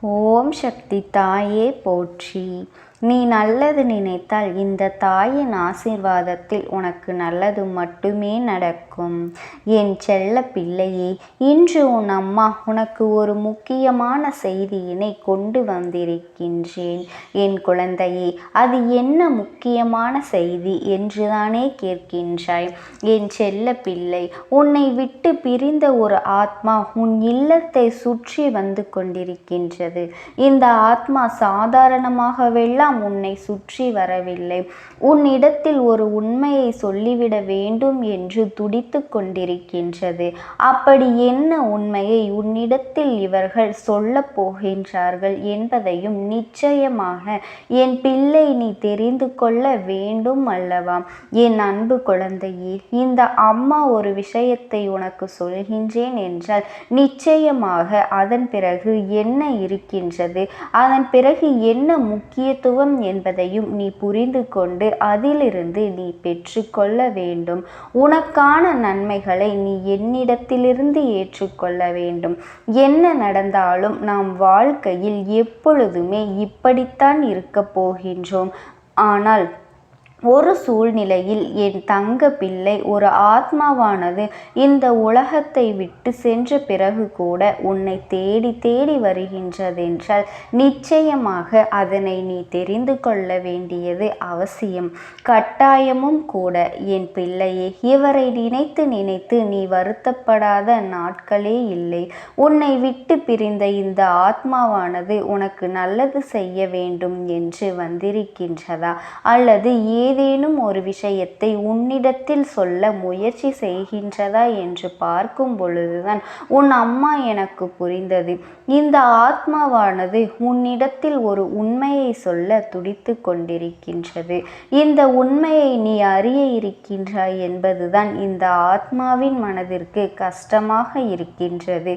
ஓம் சக்தி தாயே போற்றி. நீ நல்லது நினைத்தால் இந்த தாயின் ஆசீர்வாதத்தில் உனக்கு நல்லது மட்டுமே நடக்கும். என் செல்ல பிள்ளையே, இன்று உன் அம்மா உனக்கு ஒரு முக்கியமான செய்தியினை கொண்டு வந்திருக்கின்றேன். என் குழந்தையே, அது என்ன முக்கியமான செய்தி என்றுதானே கேட்கின்றாய்? என் செல்ல பிள்ளை, உன்னை விட்டு பிரிந்த ஒரு ஆத்மா உன் இல்லத்தை சுற்றி வந்து கொண்டிருக்கின்றது. இந்த ஆத்மா சாதாரணமாகவெல்லாம் உன்னை சுற்றி வரவில்லை. உன்னிடத்தில் ஒரு உண்மையை சொல்லிவிட வேண்டும் என்று துடித்து கொண்டிருக்கின்றது. அப்படி என்ன உண்மையை உன்னிடத்தில் இவர்கள் சொல்ல போகின்றார்கள் என்பதையும் நிச்சயமாக என் பிள்ளை நீ தெரிந்து கொள்ள வேண்டும் அல்லவா? என் அன்பு குழந்தையே, இந்த அம்மா ஒரு விஷயத்தை உனக்கு சொல்கின்றேன் என்றால் நிச்சயமாக அதன் பிறகு என்ன இருக்கின்றது, அதன் பிறகு என்ன முக்கியத்துவம் என்பதையும் நீ புரிந்து கொண்டு அதிலிருந்து நீ பெற்றுக்கொள்ள வேண்டும். உனக்கான நன்மைகளை நீ என்னிடத்திலிருந்து ஏற்றுக்கொள்ள வேண்டும். என்ன நடந்தாலும் நாம் வாழ்க்கையில் எப்பொழுதுமே இப்படித்தான் இருக்க போகின்றோம். ஆனால் ஒரு சூழ்நிலையில் என் தங்க பிள்ளை, ஒரு ஆத்மாவானது இந்த உலகத்தை விட்டு சென்ற பிறகு கூட உன்னை தேடி தேடி வருகின்றதென்றால் நிச்சயமாக அதனை நீ தெரிந்து கொள்ள வேண்டியது அவசியம், கட்டாயமும் கூட. என் பிள்ளையே, இவரை நினைத்து நினைத்து நீ வருத்தப்படாத நாட்களே இல்லை. உன்னை விட்டு பிரிந்த இந்த ஆத்மாவானது உனக்கு நல்லது செய்ய வேண்டும் என்று வந்திருக்கின்றதா, அல்லது ஏதேனும் ஒரு விஷயத்தை உன்னிடத்தில் சொல்ல முயற்சி செய்கின்றதா என்று பார்க்கும் பொழுதுதான் உன் அம்மா எனக்கு புரிந்தது. இந்த ஆத்மாவானது உன்னிடத்தில் ஒரு உண்மையை சொல்ல துடித்து கொண்டிருக்கின்றது. இந்த உண்மையை நீ அறிய இருக்கின்றாய் என்பதுதான் இந்த ஆத்மாவின் மனதிற்கு கஷ்டமாக இருக்கின்றது.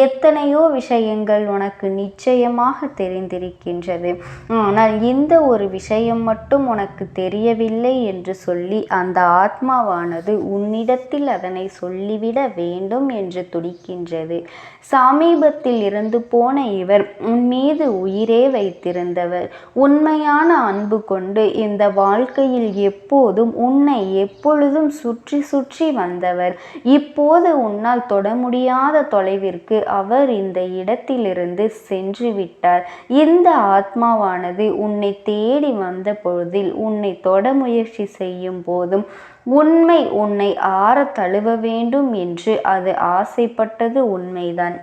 எத்தனையோ விஷயங்கள் உனக்கு நிச்சயமாக தெரிந்திருக்கின்றது. ஆனால் இந்த ஒரு விஷயம் மட்டும் உனக்கு தெரியவில்லை என்று சொல்லி அந்த ஆத்மாவானது உன்னிடத்தில் அதனை சொல்லிவிட வேண்டும் என்று துடிக்கின்றது. சமீபத்தில் இறந்து போன இவர் உன் மீது உயிரே வைத்திருந்தவர். உண்மையான அன்பு கொண்டு இந்த வாழ்க்கையில் எப்போதும் உன்னை எப்பொழுதும் சுற்றி சுற்றி வந்தவர். இப்போது உன்னால் தொட முடியாத தொலைவிற்கு அவர் இந்த இடத்திலிருந்து சென்று விட்டார். இந்த ஆத்மாவானது உன்னை தேடி வந்த பொழுதில், உன்னை தொட முயற்சி செய்யும் போதும் உண்மை உன்னை ஆற தழுவ வேண்டும் என்று அது ஆசைப்பட்டது உண்மைதான்.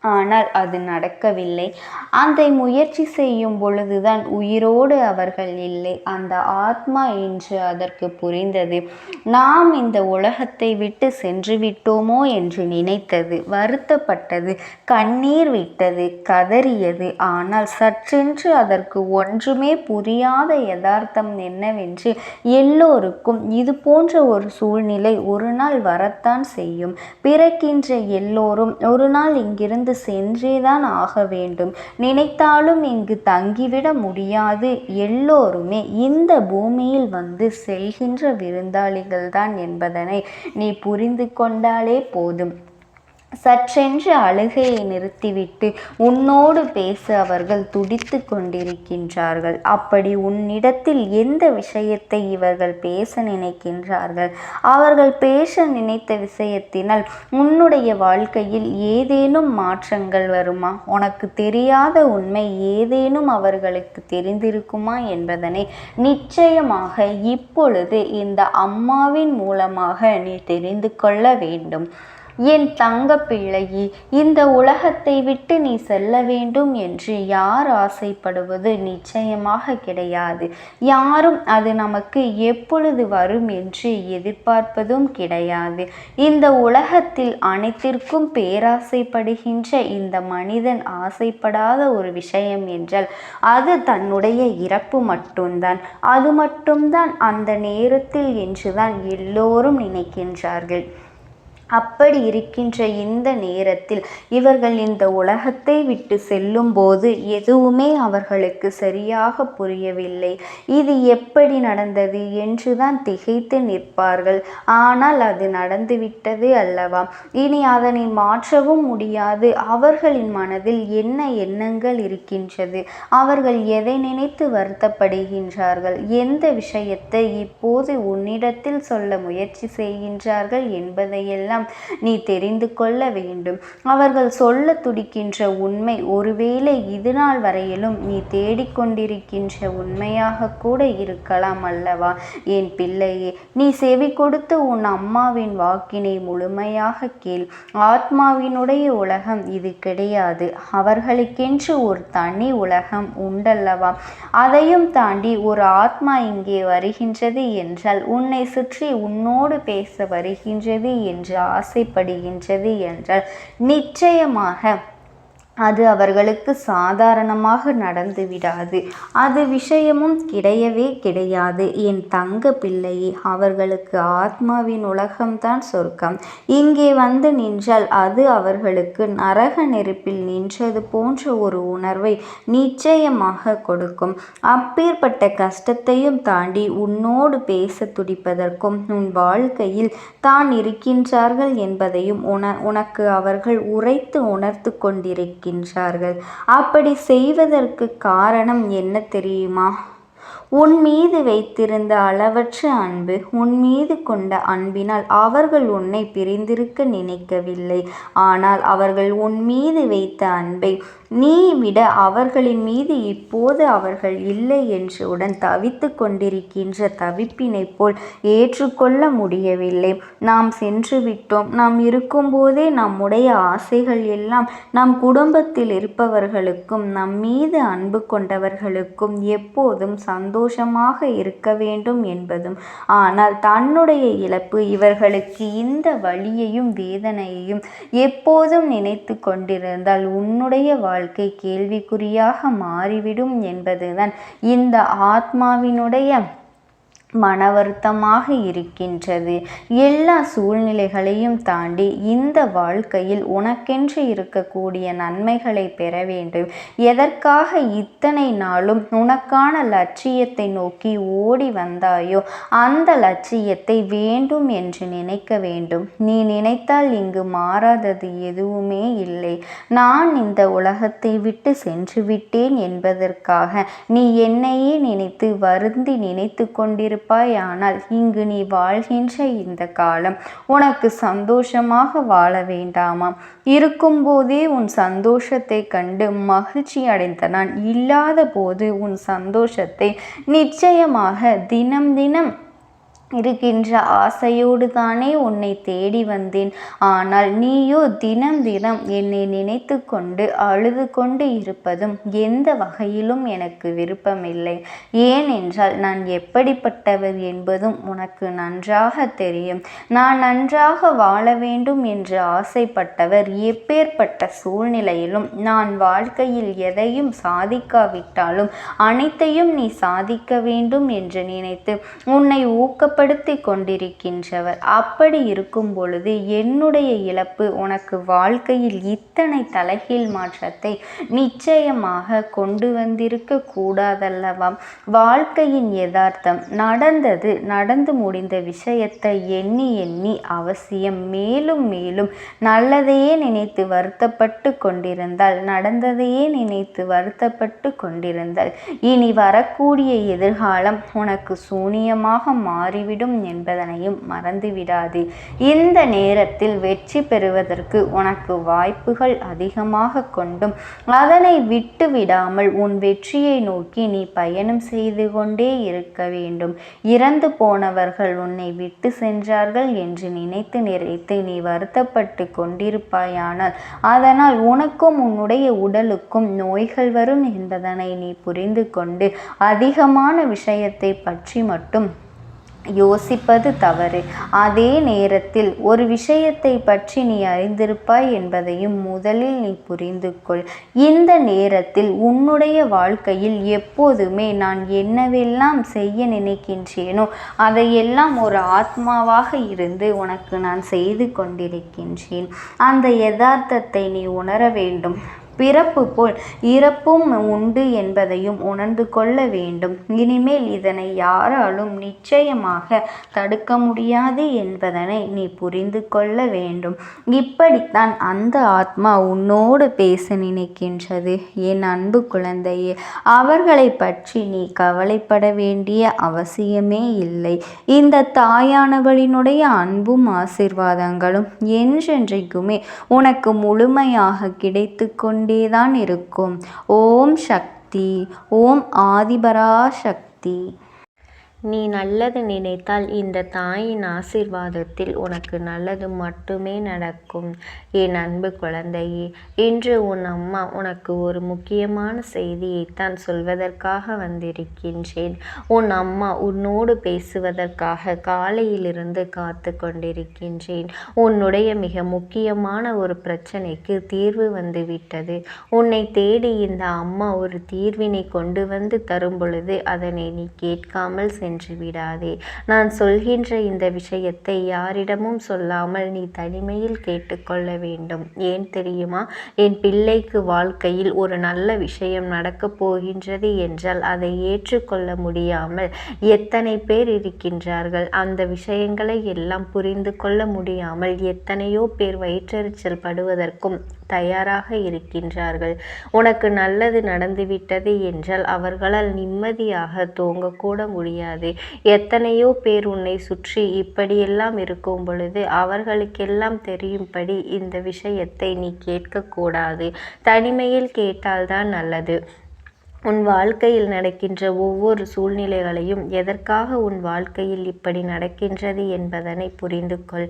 ஆனால் அது நடக்கவில்லை. அந்த முயற்சி செய்யும் பொழுதுதான் உயிரோடு அவர்கள் இல்லை. அந்த ஆத்மா என்று அதற்கு புரிந்தது. நாம் இந்த உலகத்தை விட்டு சென்று விட்டோமோ என்று நினைத்தது, வருத்தப்பட்டது, கண்ணீர் விட்டது, கதறியது. ஆனால் சற்றென்று அதற்கு ஒன்றுமே புரியாத யதார்த்தம் என்னவென்று, எல்லோருக்கும் இது போன்ற ஒரு சூழ்நிலை ஒரு நாள் வரத்தான் செய்யும். பிறக்கின்ற எல்லோரும் ஒரு நாள் இங்கிருந்து சென்றேதான் ஆக வேண்டும். நினைத்தாலும் இங்கு தங்கிவிட முடியாது. எல்லோருமே இந்த பூமியில் வந்து செல்கின்ற விருந்தாளிகள்தான் என்பதனை நீ புரிந்து கொண்டாலே போதும். சற்றென்று அழுகையை நிறுத்திவிட்டு உன்னோடு பேச அவர்கள் துடித்து கொண்டிருக்கின்றார்கள். அப்படி உன்னிடத்தில் எந்த விஷயத்தை இவர்கள் பேச நினைக்கின்றார்கள்? அவர்கள் பேச நினைத்த விஷயத்தினால் உன்னுடைய வாழ்க்கையில் ஏதேனும் மாற்றங்கள் வருமா? உனக்கு தெரியாத உண்மை ஏதேனும் அவர்களுக்கு தெரிந்திருக்குமா என்பதனை நிச்சயமாக இப்பொழுது இந்த அம்மாவின் மூலமாக நீ தெரிந்து கொள்ள வேண்டும். என் தங்க பிள்ளையே, இந்த உலகத்தை விட்டு நீ செல்ல வேண்டும் என்று யார் ஆசைப்படுவது நிச்சயமாக கிடையாது. யாரும் அது நமக்கு எப்பொழுது வரும் என்று எதிர்பார்ப்பதும் கிடையாது. இந்த உலகத்தில் அனைத்திற்கும் பேராசைப்படுகின்ற இந்த மனிதன் ஆசைப்படாத ஒரு விஷயம் என்றால் அது தன்னுடைய இறப்பு மட்டும்தான். அது மட்டும்தான் அந்த நேரத்தில் என்றுதான் எல்லோரும் நினைக்கின்றார்கள். அப்படி இருக்கின்ற இந்த நேரத்தில் இவர்கள் இந்த உலகத்தை விட்டு செல்லும்போது எதுவுமே அவர்களுக்கு சரியாக புரியவில்லை. இது எப்படி நடந்தது என்றுதான் திகைத்து நிற்பார்கள். ஆனால் அது நடந்துவிட்டது அல்லவா, இனி அதனை மாற்றவும் முடியாது. அவர்களின் மனதில் என்ன எண்ணங்கள் இருக்கின்றது, அவர்கள் எதை நினைத்து வருத்தப்படுகின்றார்கள், எந்த விஷயத்தை இப்போது உன்னிடத்தில் சொல்ல முயற்சி செய்கின்றார்கள் என்பதையெல்லாம் நீ தெரிந்து கொள்ள வேண்டும். அவர்கள் சொல்ல துடிக்கின்ற உண்மை ஒருவேளை இதுநாள் வரையிலும் நீ தேடிக்கொண்டிருக்கின்ற உண்மையாக கூட இருக்கலாம் அல்லவா என் பிள்ளையே. நீ செவி கொடுத்து உன் அம்மாவின் வாக்கினை முழுமையாக கேள். ஆத்மாவினுடைய உலகம் இது கிடையாது. அவர்களுக்கென்று ஒரு தனி உலகம் உண்டல்லவா. அதையும் தாண்டி ஒரு ஆத்மா இங்கே வருகின்றது என்றால், உன்னை சுற்றி உன்னோடு பேச வருகின்றது என்று ஆசைப்படுகின்றது என்றால் நிச்சயமாக அது அவர்களுக்கு சாதாரணமாக நடந்து விடாது. அது விஷயமும் கிடையவே கிடையாது என் தங்க பிள்ளையே. அவர்களுக்கு ஆத்மாவின் உலகம்தான் சொர்க்கம். இங்கே வந்து நின்றால் அது அவர்களுக்கு நரக நெருப்பில் நின்றது போன்ற ஒரு உணர்வை நிச்சயமாக கொடுக்கும். அப்பேற்பட்ட கஷ்டத்தையும் தாண்டி உன்னோடு பேச துடிப்பதற்கும் உன் வாழ்க்கையில் தான் இருக்கின்றார்கள் என்பதையும் உனக்கு அவர்கள் உரைத்து உணர்த்து கொண்டிருக்கிறார்கள். அப்படி செய்வதற்கு காரணம் என்ன தெரியுமா? உன் மீது வைத்திருந்த அளவற்ற அன்பு, உன் மீது கொண்ட அன்பினால் அவர்கள் உன்னை பிரிந்திருக்க நினைக்கவில்லை. ஆனால் அவர்கள் உன் மீது வைத்த அன்பை நீ விட அவர்களின் மீது இப்போது அவர்கள் இல்லை என்றுடன் தவித்து கொண்டிருக்கின்ற தவிப்பினை போல் ஏற்றுக்கொள்ள முடியவில்லை. நாம் சென்று விட்டோம். நாம் இருக்கும்போதே நம்முடைய ஆசைகள் எல்லாம் நம் குடும்பத்தில் இருப்பவர்களுக்கும் நம் மீது அன்பு கொண்டவர்களுக்கும் எப்போதும் சந்தோஷமாக இருக்க வேண்டும் என்பதும், ஆனால் தன்னுடைய இழப்பு இவர்களுக்கு இந்த வலியையும் வேதனையையும் எப்போதும் நினைத்து கொண்டிருந்தால் உன்னுடைய வாழ்க்கை கேள்விக்குறியாக மாறிவிடும் என்பதுதான் இந்த ஆத்மாவினுடைய மன வருத்தமாக இருக்கின்றது. எல்லா சூழ்நிலைகளையும் தாண்டி இந்த வாழ்க்கையில் உனக்கென்று இருக்கக்கூடிய நன்மைகளை பெற வேண்டும். எதற்காக இத்தனை நாளும் உனக்கான லட்சியத்தை நோக்கி ஓடி வந்தாயோ அந்த லட்சியத்தை வேண்டும் என்று நினைக்க வேண்டும். நீ நினைத்தால் இங்கு மாறாதது எதுவுமே இல்லை. நான் இந்த உலகத்தை விட்டு சென்று விட்டேன் என்பதற்காக நீ என்னையே நினைத்து வருந்தி நினைத்து கொண்டிருப்ப. ஆனால் இங்கு நீ வாழ்கின்ற இந்த காலம் உனக்கு சந்தோஷமாக வாழ வேண்டாமா? இருக்கும்போதே உன் சந்தோஷத்தை கண்டு மகிழ்ச்சி அடைந்த நான் இல்லாத போது உன் சந்தோஷத்தை நிச்சயமாக தினம் தினம் இருக்கின்ற ஆசையோடு தானே உன்னை தேடி வந்தேன். ஆனால் நீயோ தினம் தினம் என்னை நினைத்து கொண்டு அழுது கொண்டு இருப்பதும் எந்த வகையிலும் எனக்கு விருப்பமில்லை. ஏனென்றால் நான் எப்படிப்பட்டவர் என்பதும் உனக்கு நன்றாக தெரியும். நான் நன்றாக வாழ வேண்டும் என்று ஆசைப்பட்டவர் எப்பேற்பட்ட சூழ்நிலையிலும் நான் வாழ்க்கையில் எதையும் சாதிக்காவிட்டாலும் அனைத்தையும் நீ சாதிக்க வேண்டும் என்று நினைத்து உன்னை ஊக்கப்படுத்தி கொண்டிருக்கின்றவர். அப்படி இருக்கும் பொழுது என்னுடைய இழப்பு உனக்கு வாழ்க்கையில் இத்தனை தலைகீழ் மாற்றத்தை நிச்சயமாக கொண்டு வந்திருக்க கூடாதல்லவா? வாழ்க்கையின் யதார்த்தம் நடந்து முடிந்த விஷயத்தை எண்ணி எண்ணி அவசியம் மேலும் மேலும் நல்லதையே நினைத்து வருத்தப்பட்டு கொண்டிருந்தால், நடந்ததையே நினைத்து வருத்தப்பட்டு கொண்டிருந்தால் இனி வரக்கூடிய எதிர்காலம் உனக்கு சூனியமாக மாறிவிடும் என்பதனையும் மறந்துவிடாது. இந்த நேரத்தில் வெற்றி பெறுவதற்கு உனக்கு வாய்ப்புகள் அதிகமாக கொண்டும் அதனை விட்டு விடாமல் உன் வெற்றியை நோக்கி நீ பயணம் செய்து கொண்டே இருக்க வேண்டும். இறந்து போனவர்கள் உன்னை விட்டு சென்றார்கள் என்று நினைத்து நீ வருத்தப்பட்டு கொண்டிருப்பாயானால் அதனால் உனக்கும் உன்னுடைய உடலுக்கும் நோய்கள் வரும் என்பதனை நீ புரிந்து கொண்டு அதிகமான விஷயத்தை பற்றி மட்டும் யோசிப்பது தவறு. அதே நேரத்தில் ஒரு விஷயத்தை பற்றி நீ அறிந்திருப்பாய் என்பதையும் முதலில் நீ புரிந்து கொள். இந்த நேரத்தில் உன்னுடைய வாழ்க்கையில் எப்போதுமே நான் என்னவெல்லாம் செய்ய நினைக்கின்றேனோ அதையெல்லாம் ஒரு ஆத்மாவாக இருந்து உனக்கு நான் செய்து கொண்டிருக்கின்றேன். அந்த யதார்த்தத்தை நீ உணர வேண்டும். பிறப்பு போல் இறப்பும் உண்டு என்பதையும் உணர்ந்து கொள்ள வேண்டும். இனிமேல் இதனை யாராலும் நிச்சயமாக தடுக்க முடியாது என்பதனை நீ புரிந்து கொள்ள வேண்டும். இப்படித்தான் அந்த ஆத்மா உன்னோடு பேச நினைக்கின்றது. என் அன்பு குழந்தையே, அவர்களை பற்றி நீ கவலைப்பட வேண்டிய அவசியமே இல்லை. இந்த தாயானவளினுடைய அன்பும் ஆசீர்வாதங்களும் என்றென்றைக்குமே உனக்கு முழுமையாக கிடைத்து கொண்டேதான் இருக்கும். ஓம் சக்தி. ஓம் ஆதிபராசக்தி. நீ நல்லது நினைத்தால் இந்த தாயின் ஆசீர்வாதத்தில் உனக்கு நல்லது மட்டுமே நடக்கும். என் அன்பு குழந்தையே, இன்று உன் அம்மா உனக்கு ஒரு முக்கியமான செய்தியைத்தான் சொல்வதற்காக வந்திருக்கின்றேன். உன் அம்மா உன்னோடு பேசுவதற்காக காலையிலிருந்து காத்து கொண்டிருக்கின்றேன். உன்னுடைய மிக முக்கியமான ஒரு பிரச்சனைக்கு தீர்வு வந்துவிட்டது. உன்னை தேடி இந்த அம்மா ஒரு தீர்வினை கொண்டு வந்து தரும் பொழுது அதனை நீ கேட்காமல் சென்று விடாதே. நான் சொல்கின்ற இந்த விஷயத்தை யாரிடமும் சொல்லாமல் நீ தனிமையில் கேட்டுக்கொள்ள வேண்டும். ஏன் தெரியுமா? என் பிள்ளைக்கு வாழ்க்கையில் ஒரு நல்ல விஷயம் நடக்கப் போகின்றது என்றால் அதை ஏற்றுக்கொள்ள முடியாமல் எத்தனை பேர் இருக்கின்றார்கள். அந்த விஷயங்களை எல்லாம் புரிந்து கொள்ள முடியாமல் எத்தனையோ பேர் வயிற்றெரிச்சல் படுவதற்கும் தயாராக இருக்கின்றார்கள். உனக்கு நல்லது நடந்துவிட்டது என்றால் அவர்களால் நிம்மதியாக தூங்கக்கூட முடியாது. எத்தனையோ பேர் உன்னை சுற்றி இப்படியெல்லாம் இருக்கும் பொழுது அவர்களுக்கெல்லாம் தெரியும்படி இந்த விஷயத்தை நீ கேட்கக்கூடாது. தனிமையில் கேட்டால்தான் நல்லது. உன் வாழ்க்கையில் நடக்கின்ற ஒவ்வொரு சூழ்நிலைகளையும் எதற்காக உன் வாழ்க்கையில் இப்படி நடக்கின்றது என்பதனை புரிந்து கொள்.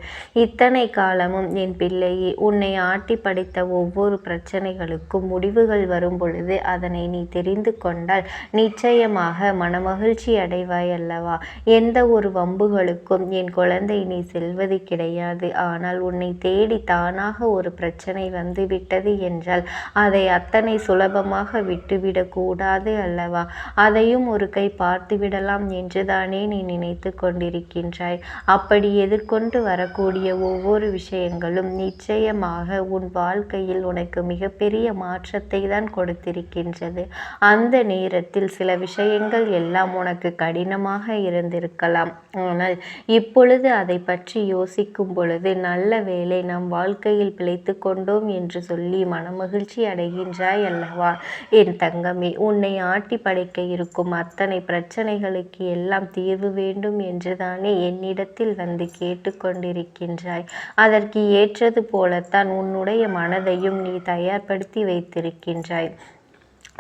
இத்தனை காலமும் என் பிள்ளையே, உன்னை ஆட்டி படைத்த ஒவ்வொரு பிரச்சனைகளுக்கும் முடிவுகள் வரும் பொழுது அதனை நீ தெரிந்து கொண்டால் நிச்சயமாக மனமகிழ்ச்சி அடைவாய் அல்லவா? எந்த ஒரு வம்புகளுக்கும் என் குழந்தை நீ செல்வது கிடையாது. ஆனால் உன்னை தேடி தானாக ஒரு பிரச்சனை வந்துவிட்டது என்றால் அதை அத்தனை சுலபமாக விட்டுவிடக்கூடாது அல்லவா? அதையும் ஒரு கை பார்த்து விடலாம் என்றுதானே நீ நினைத்து கொண்டிருக்கின்றாய். அப்படி எதிர்கொண்டு வரக்கூடிய ஒவ்வொரு விஷயங்களும் நிச்சயமாக உன் வாழ்க்கையில் உனக்கு மிகப்பெரிய மாற்றத்தை தான் கொடுத்திருக்கின்றது. அந்த நேரத்தில் சில விஷயங்கள் எல்லாம் உனக்கு கடினமாக இருந்திருக்கலாம். ஆனால் இப்பொழுது அதை பற்றி யோசிக்கும் பொழுது நல்ல வேளை நம் வாழ்க்கையில் பிழைத்து கொண்டோம் என்று சொல்லி மனமகிழ்ச்சி அடைகின்றாய் அல்லவா? என் தங்கமே, உன்னை ஆட்டி படைக்க இருக்கும் அத்தனை பிரச்சனைகளுக்கு எல்லாம் தீர்வு வேண்டும் என்றுதானே என்னிடத்தில் வந்து கேட்டுக்கொண்டிருக்கின்றாய். அதற்கு ஏற்றது போலத்தான் உன்னுடைய மனதையும் நீ தயார்படுத்தி வைத்திருக்கின்றாய்.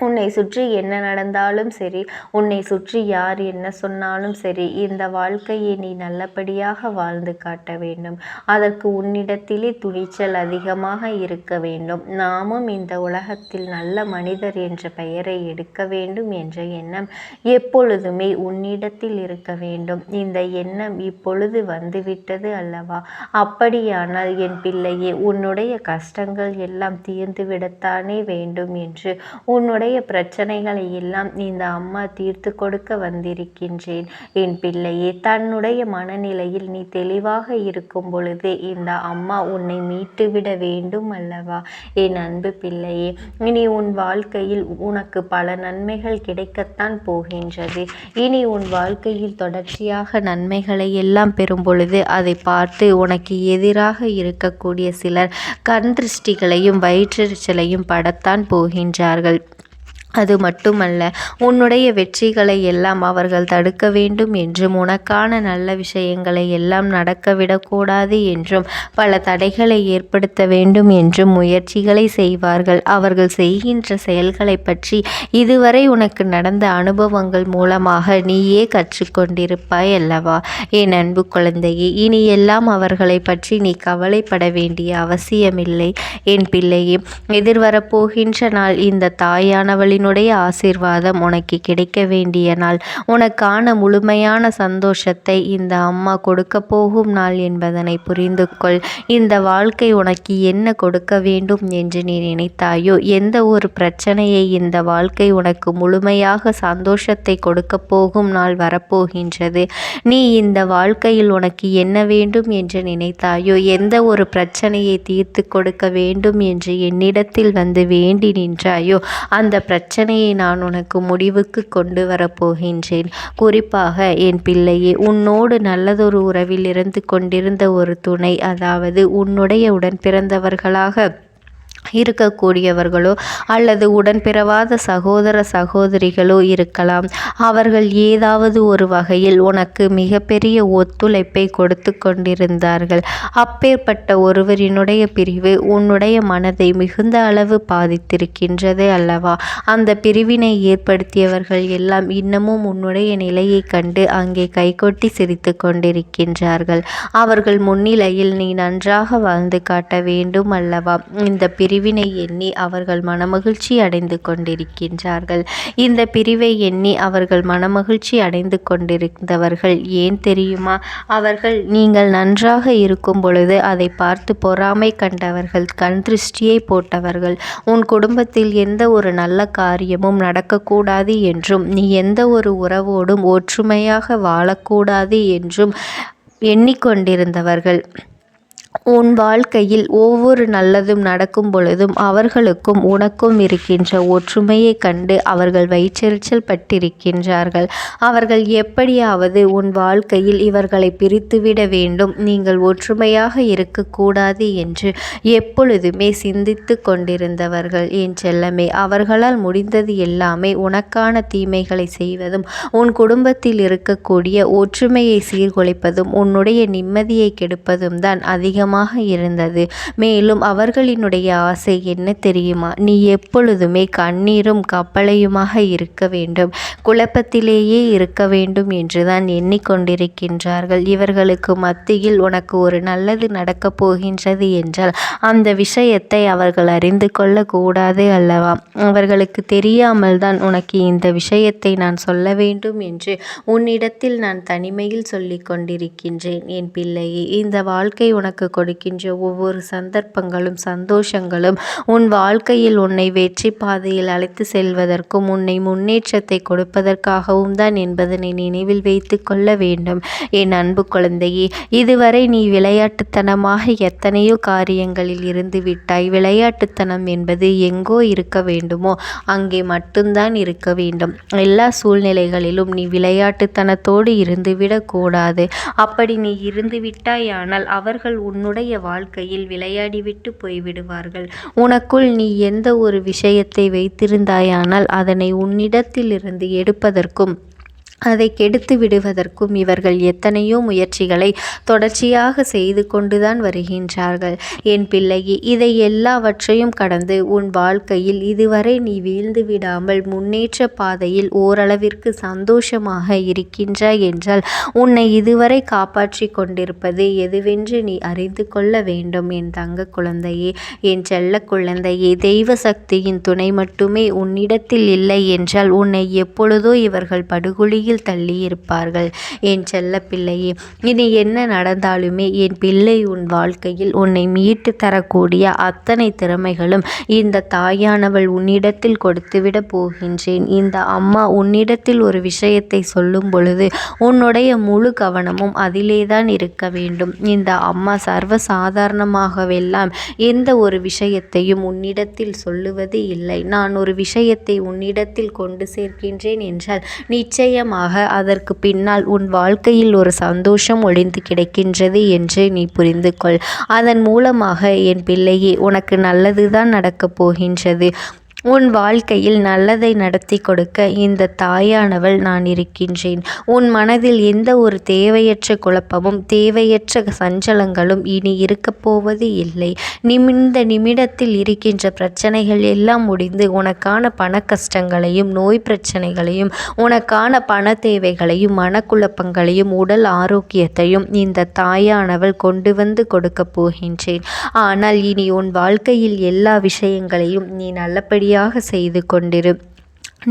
உன்னை சுற்றி என்ன நடந்தாலும் சரி, உன்னை சுற்றி யார் என்ன சொன்னாலும் சரி, இந்த வாழ்க்கையை நீ நல்லபடியாக வாழ்ந்து காட்ட வேண்டும். அதற்கு உன்னிடத்திலே துணிச்சல் அதிகமாக இருக்க வேண்டும். நாமும் இந்த உலகத்தில் நல்ல மனிதர் என்ற பெயரை எடுக்க வேண்டும் என்ற எண்ணம் எப்பொழுதுமே உன்னிடத்தில் இருக்க வேண்டும். இந்த எண்ணம் இப்பொழுது வந்துவிட்டது அல்லவா? அப்படியானால் என் பிள்ளையே, உன்னுடைய கஷ்டங்கள் எல்லாம் தீர்ந்துவிடத்தானே வேண்டும் என்று உன்னுடைய பிரச்சனைகளை எல்லாம் இந்த அம்மா தீர்த்து கொடுக்க வந்திருக்கின்றேன். என் பிள்ளையே, தன்னுடைய மனநிலையில் நீ தெளிவாக இருக்கும் பொழுது இந்த அம்மா உன்னை மீட்டுவிட வேண்டும் அல்லவா? என் அன்பு பிள்ளையே, இனி உன் வாழ்க்கையில் உனக்கு பல நன்மைகள் கிடைக்கத்தான் போகின்றது. இனி உன் வாழ்க்கையில் தொடர்ச்சியாக நன்மைகளை எல்லாம் பெறும் பொழுது அதை பார்த்து உனக்கு எதிராக இருக்கக்கூடிய சிலர் கண் திருஷ்டிகளையும் வயிற்றெரிச்சலையும் படத்தான் போகின்றார்கள். அது மட்டுமல்ல, உன்னுடைய வெற்றிகளை எல்லாம் அவர்கள் தடுக்க வேண்டும் என்றும் உனக்கான நல்ல விஷயங்களை எல்லாம் நடக்கவிடக்கூடாது என்றும் பல தடைகளை ஏற்படுத்த வேண்டும் என்றும் முயற்சிகளை செய்வார்கள். அவர்கள் செய்கின்ற செயல்களை பற்றி இதுவரை உனக்கு நடந்த அனுபவங்கள் மூலமாக நீயே கற்றுக்கொண்டிருப்பாய் அல்லவா? என் அன்பு குழந்தையே, இனி எல்லாம் அவர்களை பற்றி நீ கவலைப்பட வேண்டிய அவசியமில்லை. என் பிள்ளையே, எதிர்வரப்போகின்ற நாள் இந்த தாயானவளின் என்னுடைய ஆசீர்வாதம் உனக்கு கிடைக்க வேண்டிய நாள். உனக்கான முழுமையான சந்தோஷத்தை இந்த அம்மா கொடுக்க போகும் நாள் என்பதனை புரிந்து கொள். இந்த வாழ்க்கை உனக்கு என்ன கொடுக்க வேண்டும் என்று நீ நினைத்தாயோ, எந்த ஒரு பிரச்சனையை இந்த வாழ்க்கை உனக்கு முழுமையாக சந்தோஷத்தை கொடுக்க போகும் நாள் வரப்போகின்றது. நீ இந்த வாழ்க்கையில் உனக்கு என்ன வேண்டும் என்று நினைத்தாயோ, எந்த ஒரு பிரச்சனையை தீர்த்து கொடுக்க வேண்டும் என்று என்னிடத்தில் வந்து வேண்டி நின்றாயோ, அந்த பிரச்சனையை நான் உனக்கு முடிவுக்கு கொண்டு வரப்போகின்றேன். குறிப்பாக என் பிள்ளையே, உன்னோடு நல்லதொரு உறவில் இருந்து கொண்டிருந்த ஒரு துணை, அதாவது உன்னுடைய உடன் பிறந்தவர்களாக இருக்கக்கூடியவர்களோ அல்லது உடன்பிறவாத சகோதர சகோதரிகளோ இருக்கலாம். அவர்கள் ஏதாவது ஒரு வகையில் உனக்கு மிகப்பெரிய ஒத்துழைப்பை கொடுத்து கொண்டிருந்தார்கள். அப்பேற்பட்ட ஒருவரினுடைய பிரிவு உன்னுடைய மனதை மிகுந்த அளவு பாதித்திருக்கின்றது அல்லவா? அந்த பிரிவினை ஏற்படுத்தியவர்கள் எல்லாம் இன்னமும் உன்னுடைய நிலையை கண்டு அங்கே கைகொட்டி சிரித்து கொண்டிருக்கின்றார்கள். அவர்கள் முன்னிலையில் நீ நன்றாக வாழ்ந்து காட்ட வேண்டும் அல்லவா? இந்த பிரிவினை எண்ணி அவர்கள் மனமகிழ்ச்சி அடைந்து கொண்டிருக்கின்றார்கள். இந்த பிரிவை எண்ணி அவர்கள் மனமகிழ்ச்சி அடைந்து கொண்டிருந்தவர்கள் ஏன் தெரியுமா? அவர்கள் நீங்கள் நன்றாக இருக்கும் பொழுது அதை பார்த்து பொறாமை கண்டவர்கள், கண் திருஷ்டியை போட்டவர்கள். உன் குடும்பத்தில் எந்த ஒரு நல்ல காரியமும் நடக்கக்கூடாது என்றும், நீ எந்த ஒரு உறவோடும் ஒற்றுமையாக வாழக்கூடாது என்றும் எண்ணிக்கொண்டிருந்தவர்கள். உன் வாழ்க்கையில் ஒவ்வொரு நல்லதும் நடக்கும் பொழுதும் அவர்களுக்கும் உனக்கும் இருக்கின்ற ஒற்றுமையை கண்டு அவர்கள் வயிற்றெரிச்சல் பட்டிருக்கின்றார்கள். அவர்கள் எப்படியாவது உன் வாழ்க்கையில் இவர்களை பிரித்துவிட வேண்டும், நீங்கள் ஒற்றுமையாக இருக்கக்கூடாது என்று எப்பொழுதுமே சிந்தித்து கொண்டிருந்தவர்கள். என் செல்லமே, அவர்களால் முடிந்தது எல்லாமே உனக்கான தீமைகளை செய்வதும், உன் குடும்பத்தில் இருக்கக்கூடிய ஒற்றுமையை சீர்குலைப்பதும், உன்னுடைய நிம்மதியை கெடுப்பதும் தான் அதிகமாக இருந்தது. மேலும் அவர்களினுடைய ஆசை என்ன தெரியுமா? நீ எப்பொழுதுமே கண்ணீரும் கப்பலையுமாக இருக்க வேண்டும், குழப்பத்திலேயே இருக்க வேண்டும் என்றுதான் எண்ணிக்கொண்டிருக்கின்றார்கள். இவர்களுக்கு மத்தியில் உனக்கு ஒரு நல்லது நடக்கப் போகின்றது என்றால் அந்த விஷயத்தை அவர்கள் அறிந்து கொள்ளக்கூடாது அல்லவா? அவர்களுக்கு தெரியாமல் தான் உனக்கு இந்த விஷயத்தை நான் சொல்ல வேண்டும் என்று உன்னிடத்தில் நான் தனிமையில் சொல்லிக் கொண்டிருக்கின்றேன். என் பிள்ளையே, இந்த வாழ்க்கை உனக்கு கொடுக்கின்ற ஒவ்வொரு சந்தர்ப்பங்களும் சந்தோஷங்களும் உன் வாழ்க்கையில் உன்னை வெற்றி பாதையில் அழைத்து செல்வதற்கும் உன்னை முன்னேற்றத்தை கொடுப்பதற்காகவும் தான் என்பதனை நினைவில் வைத்து கொள்ள வேண்டும். என் அன்பு குழந்தையே, இதுவரை நீ விளையாட்டுத்தனமாக எத்தனையோ காரியங்களில் இருந்து விட்டாய். விளையாட்டுத்தனம் என்பது எங்கோ இருக்க வேண்டுமோ அங்கே மட்டும்தான் இருக்க வேண்டும். எல்லா சூழ்நிலைகளிலும் நீ விளையாட்டுத்தனத்தோடு இருந்துவிடக் கூடாது. அப்படி நீ இருந்து விட்டாயானால் அவர்கள் உன்னுடைய வாழ்க்கையில் விளையாடிவிட்டு போய்விடுவார்கள். உனக்குள் நீ எந்த ஒரு விஷயத்தை வைத்திருந்தாயானால் அதனை உன்னிடத்திலிருந்து எடுப்பதற்கும் அதை கெடுத்து விடுவதற்கும் இவர்கள் எத்தனையோ முயற்சிகளை தொடர்ச்சியாக செய்து கொண்டுதான் வருகின்றார்கள். என் பிள்ளையே, இதை எல்லாவற்றையும் கடந்து உன் வாழ்க்கையில் இதுவரை நீ வீழ்ந்து விடாமல் முன்னேற்ற பாதையில் ஓரளவிற்கு சந்தோஷமாக இருக்கின்றாய் என்றால் உன்னை இதுவரை காப்பாற்றி கொண்டிருப்பது எதுவென்று நீ அறிந்து கொள்ள வேண்டும். என் தங்க குழந்தையே, என் செல்ல குழந்தையே, தெய்வ சக்தியின் துணை மட்டுமே உன்னிடத்தில் இல்லை என்றால் உன்னை எப்பொழுதோ இவர்கள் படுகொலியில் தள்ளியிருப்பார்கள். என் செல்ல பிள்ளையே, இனி என்ன நடந்தாலுமே என் பிள்ளை உன் வாழ்க்கையில் உன்னை மீட்டு தரக்கூடிய அத்தனை திறமைகளும் இந்த தாயானவள் உன்னிடத்தில் கொடுத்துவிட போகின்றேன். இந்த அம்மா உன்னிடத்தில் ஒரு விஷயத்தை சொல்லும் பொழுது உன்னுடைய முழு கவனமும் அதிலேதான் இருக்க வேண்டும். இந்த அம்மா சர்வசாதாரணமாகவெல்லாம் எந்த ஒரு விஷயத்தையும் உன்னிடத்தில் சொல்லுவது இல்லை. நான் ஒரு விஷயத்தை உன்னிடத்தில் கொண்டு சேர்க்கின்றேன் என்றால் நிச்சயமாக அதற்கு பின்னால் உன் வாழ்க்கையில் ஒரு சந்தோஷம் ஒளிந்து கிடக்கின்றது என்று நீ புரிந்து கொள். அதன் மூலமாக என் பிள்ளையே, உனக்கு நல்லதுதான் நடக்கப் போகின்றது. உன் வாழ்க்கையில் நல்லதை நடத்தி கொடுக்க இந்த தாயானவள் நான் இருக்கின்றேன். உன் மனதில் எந்த ஒரு தேவையற்ற குழப்பமும் தேவையற்ற சஞ்சலங்களும் இனி இருக்கப் போவது இல்லை. இந்த நிமிடத்தில் இருக்கின்ற பிரச்சனைகள் எல்லாம் முடிந்து உனக்கான பண கஷ்டங்களையும் நோய் பிரச்சனைகளையும் உனக்கான பண தேவைகளையும் மனக்குழப்பங்களையும் உடல் ஆரோக்கியத்தையும் இந்த தாயானவள் கொண்டு வந்து கொடுக்க போகின்றேன். ஆனால் இனி உன் வாழ்க்கையில் எல்லா விஷயங்களையும் நீ நல்லபடியாக செய்து கொண்டிரு.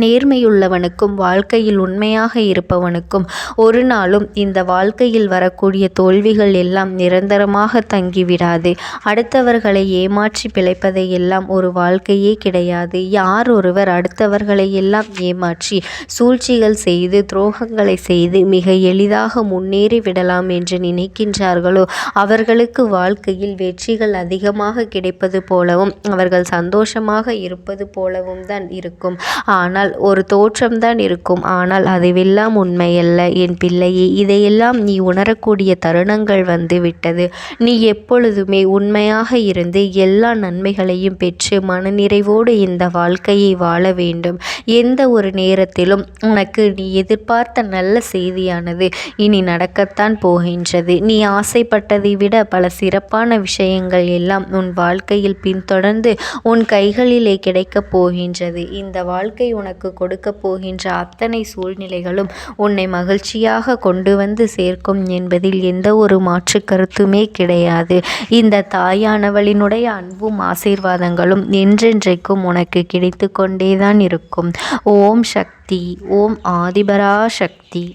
நேர்மையுள்ளவனுக்கும் வாழ்க்கையில் உண்மையாக இருப்பவனுக்கும் ஒரு நாளும் இந்த வாழ்க்கையில் வரக்கூடிய தோல்விகள் எல்லாம் நிரந்தரமாக தங்கிவிடாது. அடுத்தவர்களை ஏமாற்றி பிழைப்பதை எல்லாம் ஒரு வாழ்க்கையே கிடையாது. யார் ஒருவர் அடுத்தவர்களை எல்லாம் ஏமாற்றி சூழ்ச்சிகள் செய்து துரோகங்களை செய்து மிக எளிதாக முன்னேறி விடலாம் என்று நினைக்கின்றார்களோ அவர்களுக்கு வாழ்க்கையில் வெற்றிகள் அதிகமாக கிடைப்பது போலவும் அவர்கள் சந்தோஷமாக இருப்பது போலவும் தான் இருக்கும். ஆனால் ஒரு தோற்றம்தான் இருக்கும். ஆனால் அதுவெல்லாம் உண்மையல்ல என் பிள்ளையே. இதையெல்லாம் நீ உணரக்கூடிய தருணங்கள் வந்து விட்டது. நீ எப்பொழுதுமே உண்மையாக இருந்து எல்லா நன்மைகளையும் பெற்று மனநிறைவோடு இந்த வாழ்க்கையை வாழ வேண்டும். எந்த ஒரு நேரத்திலும் உனக்கு நீ எதிர்பார்த்த நல்ல செய்தியானது இனி நடக்கத்தான் போகின்றது. நீ ஆசைப்பட்டதை விட பல சிறப்பான விஷயங்கள் எல்லாம் உன் வாழ்க்கையில் பின்தொடர்ந்து உன் கைகளிலே கிடைக்கப் போகின்றது. இந்த வாழ்க்கை உனக்கு கொடுக்க போகின்ற அத்தனை சூழ்நிலைகளும் உன்னை மகிழ்ச்சியாக கொண்டு வந்து சேர்க்கும் என்பதில் எந்த ஒரு மாற்று கருத்துமே கிடையாது. இந்த தாயானவளினுடைய அன்பும் ஆசீர்வாதங்களும் என்றென்றைக்கும் உனக்கு கிடைத்து கொண்டேதான் இருக்கும். ஓம் சக்தி. ஓம் ஆதிபரா சக்தி.